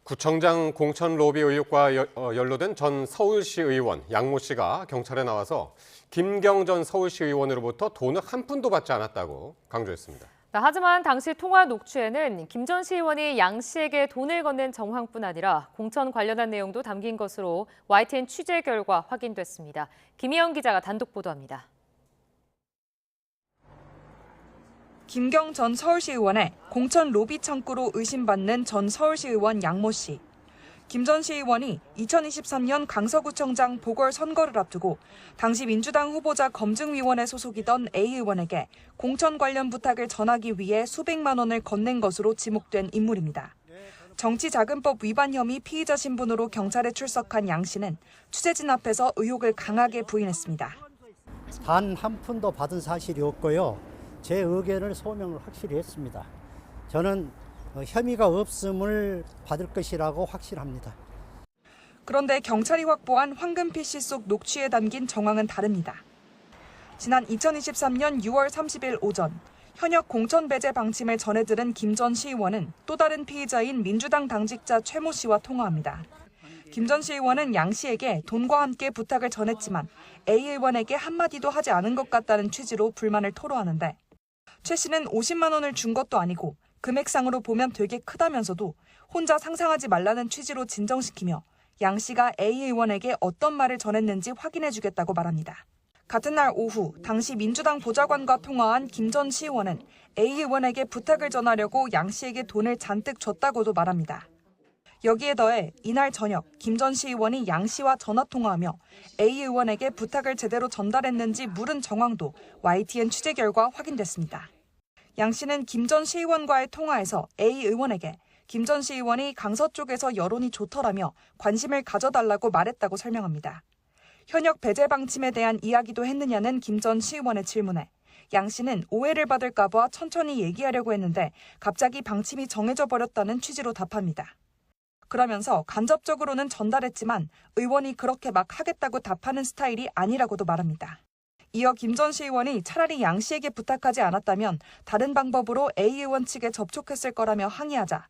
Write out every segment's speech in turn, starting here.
구청장 공천 로비 의혹과 연루된 전 서울시 의원 양모 씨가 경찰에 나와서 김경 전 서울시 의원으로부터 돈을 한 푼도 받지 않았다고 강조했습니다. 하지만 당시 통화 녹취에는 김 전 시의원이 양 씨에게 돈을 건넨 정황뿐 아니라 공천 관련한 내용도 담긴 것으로 YTN 취재 결과 확인됐습니다. 김희영 기자가 단독 보도합니다. 김경 전 서울시 의원의 공천 로비 창구로 의심받는 전 서울시 의원 양모 씨. 김 전 시의원이 2023년 강서구청장 보궐선거를 앞두고 당시 민주당 후보자 검증위원회 소속이던 A 의원에게 공천 관련 부탁을 전하기 위해 수백만 원을 건넨 것으로 지목된 인물입니다. 정치자금법 위반 혐의 피의자 신분으로 경찰에 출석한 양 씨는 취재진 앞에서 의혹을 강하게 부인했습니다. 단 한 푼도 받은 사실이 없고요. 제 의견을 소명을 확실히 했습니다. 저는 혐의가 없음을 받을 것이라고 확신합니다. 그런데 경찰이 확보한 황금 PC 속 녹취에 담긴 정황은 다릅니다. 지난 2023년 6월 30일 오전 현역 공천 배제 방침을 전해들은 김 전 시의원은 또 다른 피의자인 민주당 당직자 최모 씨와 통화합니다. 김 전 시의원은 양 씨에게 돈과 함께 부탁을 전했지만 A 의원에게 한마디도 하지 않은 것 같다는 취지로 불만을 토로하는데 최 씨는 50만 원을 준 것도 아니고 금액상으로 보면 되게 크다면서도 혼자 상상하지 말라는 취지로 진정시키며 양 씨가 A 의원에게 어떤 말을 전했는지 확인해주겠다고 말합니다. 같은 날 오후 당시 민주당 보좌관과 통화한 김 전 시의원은 A 의원에게 부탁을 전하려고 양 씨에게 돈을 잔뜩 줬다고도 말합니다. 여기에 더해 이날 저녁 김 전 시의원이 양 씨와 전화통화하며 A 의원에게 부탁을 제대로 전달했는지 물은 정황도 YTN 취재 결과 확인됐습니다. 양 씨는 김 전 시의원과의 통화에서 A 의원에게 김 전 시의원이 강서 쪽에서 여론이 좋더라며 관심을 가져달라고 말했다고 설명합니다. 현역 배제 방침에 대한 이야기도 했느냐는 김 전 시의원의 질문에 양 씨는 오해를 받을까 봐 천천히 얘기하려고 했는데 갑자기 방침이 정해져 버렸다는 취지로 답합니다. 그러면서 간접적으로는 전달했지만 의원이 그렇게 막 하겠다고 답하는 스타일이 아니라고도 말합니다. 이어 김 전 시의원이 차라리 양 씨에게 부탁하지 않았다면 다른 방법으로 A 의원 측에 접촉했을 거라며 항의하자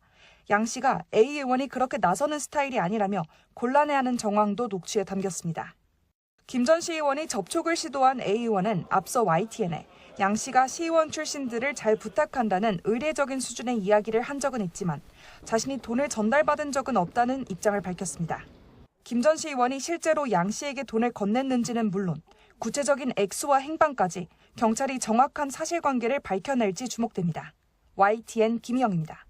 양 씨가 A 의원이 그렇게 나서는 스타일이 아니라며 곤란해하는 정황도 녹취에 담겼습니다. 김 전 시의원이 접촉을 시도한 A 의원은 앞서 YTN에 양 씨가 시의원 출신들을 잘 부탁한다는 의례적인 수준의 이야기를 한 적은 있지만 자신이 돈을 전달받은 적은 없다는 입장을 밝혔습니다. 김 전 시의원이 실제로 양 씨에게 돈을 건넸는지는 물론 구체적인 액수와 행방까지 경찰이 정확한 사실관계를 밝혀낼지 주목됩니다. YTN 김희영입니다.